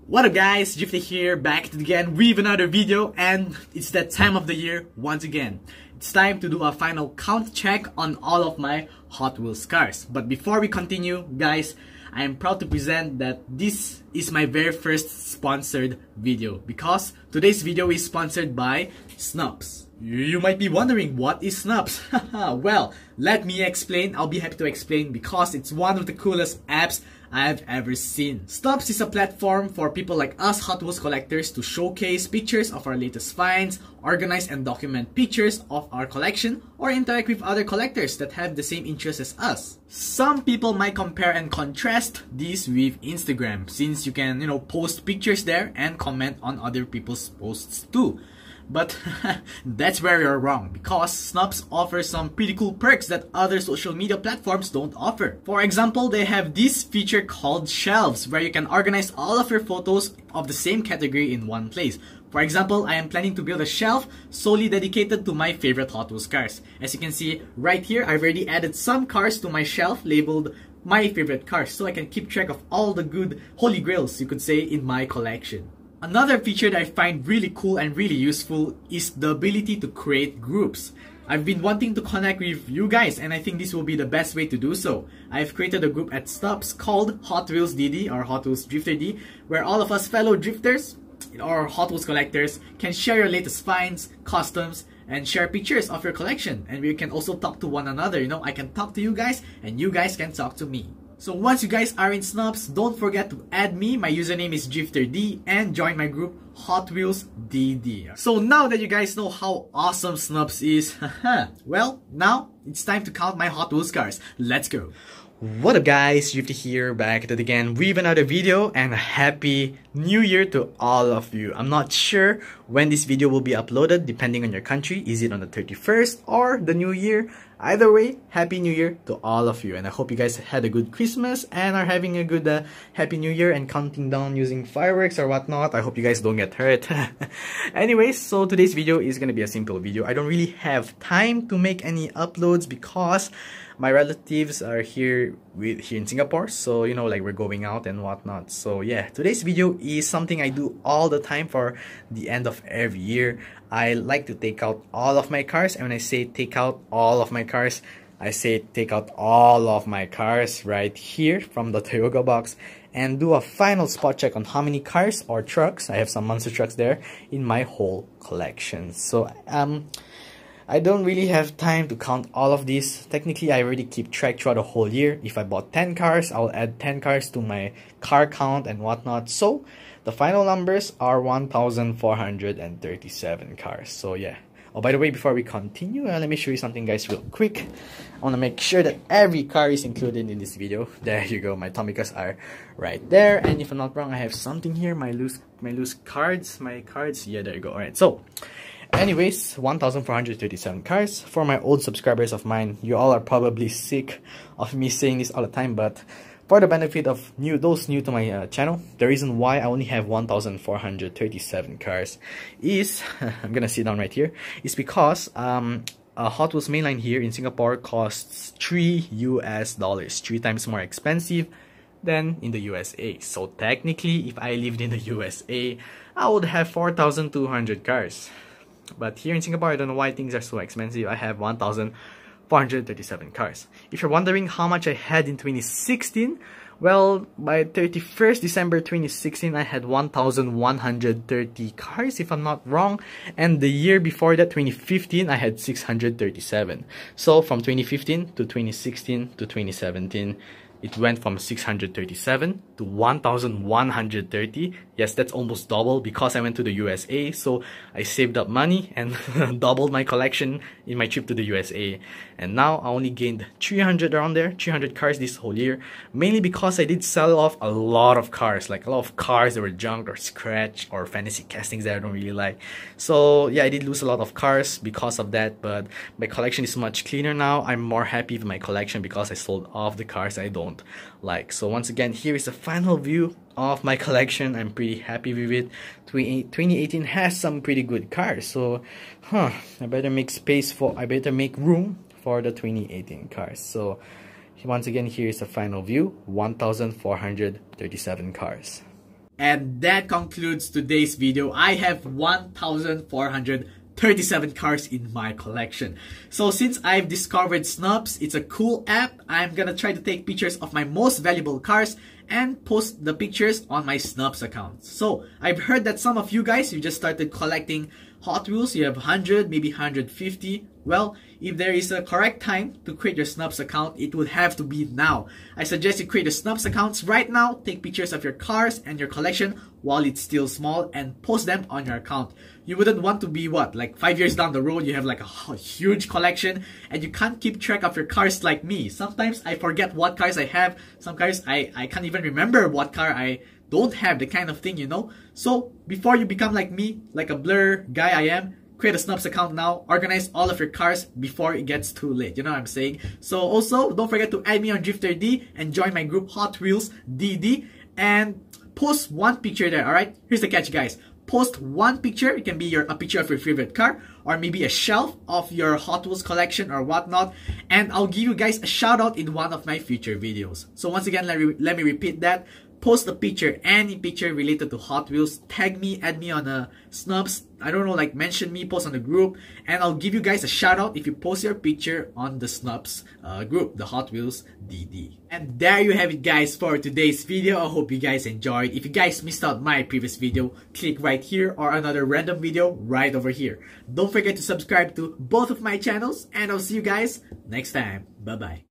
What up guys, Drifty here, back again with another video, and it's that time of the year once again. It's time to do a final count check on all of my Hot Wheels cars. But before we continue, guys, I am proud to present that this is my very first sponsored video because today's video is sponsored by Snubs. You might be wondering, what is Snubs? Well, let me explain. I'll be happy to explain because it's one of the coolest apps I've ever seen. Snubs is a platform for people like us Hot Wheels collectors to showcase pictures of our latest finds, organize and document pictures of our collection, or interact with other collectors that have the same interests as us. Some people might compare and contrast this with Instagram, since you can, post pictures there and comment on other people's posts too. But that's where you're wrong, because Snubs offers some pretty cool perks that other social media platforms don't offer. For example, they have this feature called shelves, where you can organize all of your photos of the same category in one place. For example, I am planning to build a shelf solely dedicated to my favorite Hot Wheels cars. As you can see right here, I've already added some cars to my shelf labeled my favorite cars, so I can keep track of all the good holy grails, you could say, in my collection. Another feature that I find really cool and really useful is the ability to create groups. I've been wanting to connect with you guys, and I think this will be the best way to do so. I've created a group at Snubs called Hot Wheels DD, or Hot Wheels Drifter D, where all of us fellow drifters or Hot Wheels collectors can share your latest finds, customs, and share pictures of your collection. And we can also talk to one another. I can talk to you guys and you guys can talk to me. So once you guys are in Snubs, don't forget to add me. My username is DrifterD, and join my group Hot Wheels DD. So now that you guys know how awesome Snubs is, well, now it's time to count my Hot Wheels cars. Let's go. What up guys, Drifty here, back at it again with another video, and a happy new year to all of you. I'm not sure when this video will be uploaded depending on your country. Is it on the 31st or the new year? Either way, happy new year to all of you, and I hope you guys had a good Christmas and are having a good happy new year and counting down using fireworks or whatnot. I hope you guys don't get hurt. Anyways, so today's video is gonna be a simple video. I don't really have time to make any uploads because my relatives are here in Singapore, so like we're going out and whatnot. So yeah, today's video is something I do all the time for the end of every year. I like to take out all of my cars, and when I say take out all of my cars, I say take out all of my cars right here from the Toyoga box and do a final spot check on how many cars or trucks, I have some monster trucks there, in my whole collection. So I don't really have time to count all of these. Technically, I already keep track throughout the whole year. If I bought 10 cars, I'll add 10 cars to my car count and whatnot. So the final numbers are 1,437 cars. So yeah. Oh, by the way, before we continue, let me show you something guys real quick. I want to make sure that every car is included in this video. There you go, my Tomicas are right there. And if I'm not wrong, I have something here, my loose cards, yeah, there you go. Alright, so anyways, 1,437 cars. For my old subscribers of mine, you all are probably sick of me saying this all the time, but for the benefit of those new to my channel, the reason why I only have 1,437 cars is, I'm gonna sit down right here, is because a Hot Wheels mainline here in Singapore costs $3 US, 3 times more expensive than in the USA. So technically, if I lived in the USA, I would have 4,200 cars. But here in Singapore, I don't know why things are so expensive. I have 1,437 cars. If you're wondering how much I had in 2016, well, by 31st December 2016, I had 1,130 cars, if I'm not wrong. And the year before that, 2015, I had 637. So from 2015 to 2016 to 2017, it went from 637 to 1,130. Yes, that's almost double because I went to the USA. So I saved up money and doubled my collection in my trip to the USA. And now I only gained 300 around there, 300 cars this whole year. Mainly because I did sell off a lot of cars, like a lot of cars that were junk or scratch or fantasy castings that I don't really like. So yeah, I did lose a lot of cars because of that, but my collection is much cleaner now. I'm more happy with my collection because I sold off the cars I don't like. So once again, here is the final view of my collection. I'm pretty happy with it. 2018 has some pretty good cars, so I better make room for the 2018 cars. So once again, here is the final view, 1,437 cars. And that concludes today's video. I have 1,437 cars in my collection. So since I've discovered Snubs, it's a cool app, I'm gonna try to take pictures of my most valuable cars and post the pictures on my Snubs account. So I've heard that some of you guys, you just started collecting Hot Wheels, you have 100, maybe 150. Well, if there is a correct time to create your Snubs account, it would have to be now. I suggest you create a Snubs account right now, take pictures of your cars and your collection while it's still small and post them on your account. You wouldn't want to be like 5 years down the road, you have like a huge collection and you can't keep track of your cars like me. Sometimes I forget what cars I have, some cars I can't even remember what car I don't have, the kind of thing, you know. So before you become like me, like a blur guy I am, create a Snubs account now, organize all of your cars before it gets too late, you know what I'm saying? So also, don't forget to add me on DrifterD and join my group Hot Wheels DD and post one picture there, alright? Here's the catch, guys. Post one picture, it can be a picture of your favorite car or maybe a shelf of your Hot Wheels collection or whatnot, and I'll give you guys a shout out in one of my future videos. So once again, let me repeat that. Post a picture, any picture related to Hot Wheels, tag me, add me on a Snubs, I don't know, like mention me, post on the group, and I'll give you guys a shout out if you post your picture on the Snubs group, the Hot Wheels DD. And there you have it, guys, for today's video. I hope you guys enjoyed. If you guys missed out my previous video, click right here or another random video right over here. Don't forget to subscribe to both of my channels, and I'll see you guys next time. Bye bye.